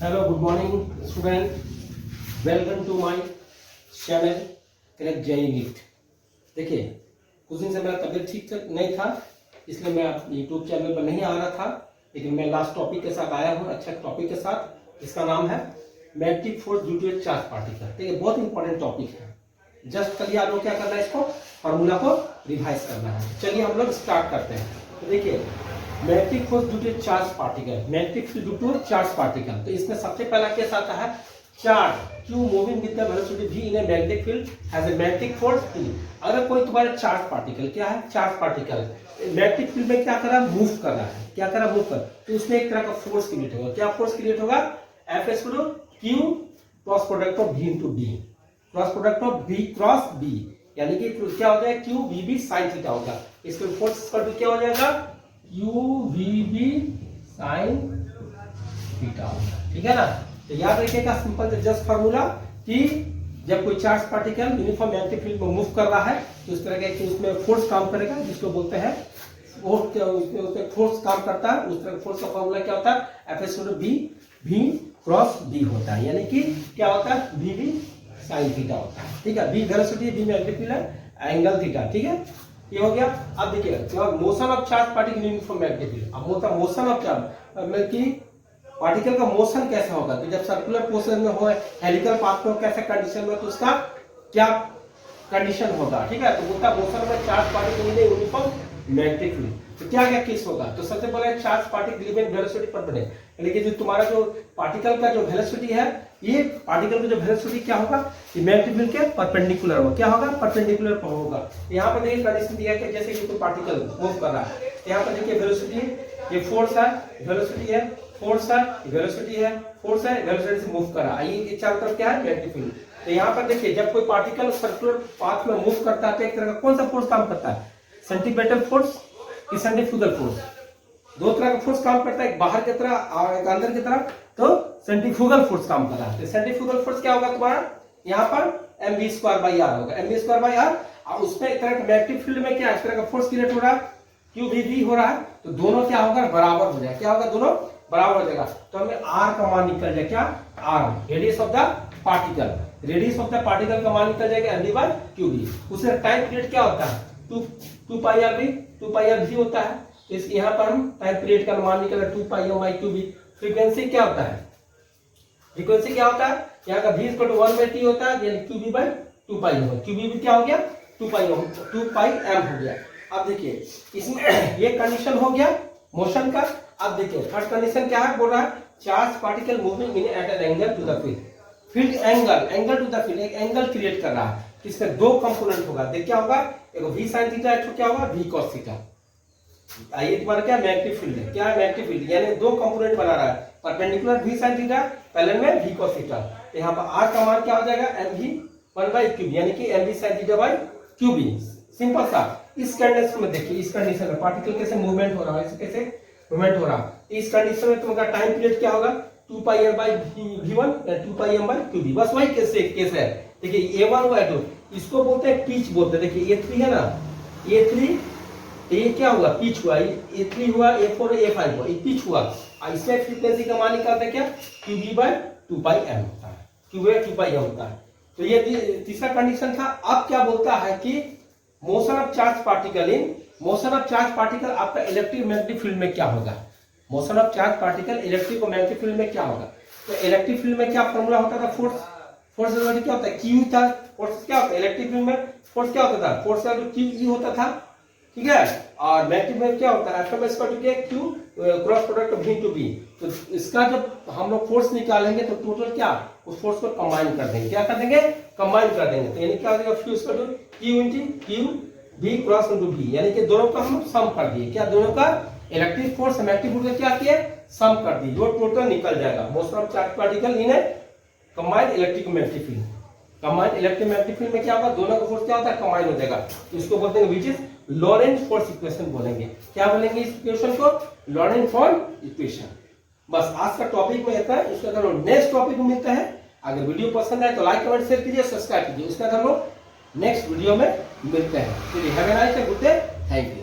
Hello good morning student, welcome to my channel correct JEE NEET. देखिए, कुछ दिन से मेरा तबीयत ठीक नहीं था, इसलिए मैं यूट्यूब चैनल पर नहीं आ रहा था, लेकिन मैं लास्ट टॉपिक के साथ आया हूँ, अच्छा टॉपिक के साथ। इसका नाम है magnetic force due to charge particle. देखिए, बहुत इंपॉर्टेंट टॉपिक है। जस्ट कल आप लोग क्या करना है, इसको फॉर्मूला को रिवाइज करना है। चलिए हम लोग स्टार्ट करते हैं। तो देखिए, magnetic force due to charge particle, magnetic field due to charge particle. तो इसमें सबसे पहला केस आता है charge Q moving with the velocity v in a magnetic field has a magnetic force Q। अगर कोई तुम्हारा चार्ज पार्टिकल, क्या है चार्ज पार्टिकल, मैग्नेटिक फील्ड में क्या कर रहा है, मूव कर रहा है, क्या कर रहा है, मूव कर, तो उसमें एक तरह का फोर्स क्रिएट होगा। क्या फोर्स क्रिएट होगा, F is equal to Q cross product of V into D, cross product of V cross B, यानी कि क्या हो जाएगा, Q VB sin थीटा होगा। इसका फोर्स का क्या हो जाएगा, Q VB sin थीटा होगा। ठीक है ना। तो याद रखिएगा सिंपल जस्ट फार्मूला कि जब कोई charge particle uniform magnetic field में मूव कर रहा है तो इस तरह का कि उसमें फोर्स काम करेगा, जिसको बोलते हैं उसमें फोर्स काम करता है। उस तरह फोर्स का फार्मूला क्या होता है, F is equal to V cross B होता है, यानी कि क्या होता है, VB sin थीटा होता है। ठीक है, B velocity, B magnetic field है, एंगल थीटा। ठीक है, ये हो गया। अब देखिए motion of charge particle uniform magnetic field. अब मोशन ऑफ चार्ज की पार्टिकल का मोशन कैसा होगा, तो जब सर्कुलर पोर्शन में हो, हेलिकल पाथ में कैसे कंडीशन में, तो उसका क्या कंडीशन होगा। ठीक है, तो बोलता मोशन में charge particle in uniform magnetic field. तो क्या क्या केस होगा, तो सबसे पहले charge particle given velocity perpendicular, यानी कि जो तुम्हारा जो पार्टिकल का जो वेलोसिटी है, ये पार्टिकल का जो वेलोसिटी क्या होगा, ये मैग्नेटिक फील्ड के परपेंडिकुलर होगा। क्या होगा, परपेंडिकुलर होगा। यहाँ पर देखिए कंडीशन दिया है कि जैसे कि कोई पार्टिकल मूव कर रहा है, यहाँ पर देखिए वेलोसिटी, ये फोर्स है, वेलोसिटी है, फोर्स है, वेलोसिटी है, फोर्स है, वेलोसिटी से मूव कर रहा है। ये चारों तरफ क्या है, मैग्नेटिक फील्ड। तो यहाँ पर देखिए जब कोई पार्टिकल सर्कुलर पाथ में मूव करता है तो एक तरह का कौन सा फोर्स काम करता है, सेंट्रीपेटल फोर्स कि सेंट्रीफ्यूगल फोर्स। दो तरह का फोर्स काम करता है, एक बाहर की तरह और एक अंदर की तरफ। तो सेंट्रीफ्यूगल फोर्स काम कर रहा है। तो सेंट्रीफ्यूगल फोर्स क्या होगा तुम्हारा, यहाँ पर mv²r होगा, mv²r। और उसमें एक तरह का मैग्नेटिक फील्ड में क्या इस तरह का फोर्स क्रिएट हो रहा है, QVB हो रहा है। तो दोनों क्या होगा, बराबर हो जाएगा। क्या होगा, दोनों बराबर हो जाएगा। तो हमें R का मान निकल जाए, क्या R radius of the particle, radius of the particle का मान निकल जाएगा mv/qb। उसका टाइम पीरियड क्या होता है, 2πr होता है। तो इस यहाँ पर हम टाइम पीरियड का मान निकल 2πm/qb। फ्रीक्वेंसी क्या होता है, फ्रीक्वेंसी क्या होता है, यहाँ का v = 1/t होता है, यानी qb/2π होगा। qb भी क्या हो गया, 2πm हो गया। अब देखिए इसमें ये कंडीशन हो गया मोशन का। अब देखिए थर्ड कंडीशन क्या है, बोल रहा है charge particle moving in at an angle to the field, field angle to the field, एक एंगल क्रिएट कर रहा है। इसमें दो कंपोनेंट होगा, देख क्या होगा, एक v sin थीटा, एक क्या होगा v cos थीटा। ये तुम्हारा क्या मैग्नेटिक फील्ड है, क्या है मैग्नेटिक फील्ड, यानी दो कंपोनेंट बना रहा है, perpendicular v sin theta, parallel में v cos थीटा। तो यहाँ पर r का मान क्या हो जाएगा, mv/qb, यानी कि mv sin थीटा/qb। सिंपल सा। इस कंडीशन में देखिए, इस कंडीशन में पार्टिकल कैसे मूवमेंट हो रहा है, कैसे मूवमेंट हो रहा है। इस कंडीशन में तुम्हारा टाइम पीरियड क्या होगा, 2πm/v1 2πm/qb। बस वही केस है। देखिए A1 हुआ A2, इसको बोलते हैं पिच बोलते हैं। देखिए A3 है ना, A3 ये क्या हुआ, पिच हुआ, A3 हुआ, A4 A5 हुआ, ये पिच हुआ। इसमें फ्रीक्वेंसी का मान निकालते क्या, qb/2πm होता है, qb/2πm होता है। तो ये तीसरा कंडीशन था। अब क्या बोलता है कि motion of charge particle in, motion of charge particle आपका इलेक्ट्रिक मैग्नेटिक फील्ड में क्या होगा, motion of charge particle electric और मैग्नेटिक फील्ड में क्या होगा। तो इलेक्ट्रिक फील्ड में क्या फॉर्मूला होता था, फोर्स क्या होता है, Q था। फोर्स क्या होता है, इलेक्ट्रिक फील्ड में फोर्स क्या होता था, फोर्स का QE होता था। ठीक है, और मैग्नेटिक में क्या होता है, F = Q cross product of V into B। तो इसका जब हम लोग फोर्स निकालेंगे तो टोटल क्या, उस फोर्स को कंबाइन कर देंगे, क्या कर देंगे, कंबाइन कर देंगे। तो यानी क्या हो जाएगा, Q = Q into Q B cross into B, यानी कि दोनों का हम सम कर दिए। क्या, दोनों का इलेक्ट्रिक फोर्स मैग्नेटिक फोर्स का क्या किए, सम कर दिए, जो टोटल निकल जाएगा motion of charge particle in combined electric magnetic field. Combined electric magnetic field में क्या होगा, दोनों का फोर्स क्या होता है, कंबाइन हो जाएगा। इसको बोलते हैं which is Laurent force equation बोलेंगे। क्या बोलेंगे इस इक्वेशन को, लॉरेंट फोर्स इक्वेशन। बस आज का टॉपिक में इतना है। इसके अगर नेक्स्ट टॉपिक में मिलता है। अगर वीडियो पसंद आए तो लाइक कमेंट शेयर कीजिए, सब्सक्राइब कीजिए। उसके बाद हम लोग नेक्स्ट वीडियो में मिलते हैं। Have a nice day, good day, thank you.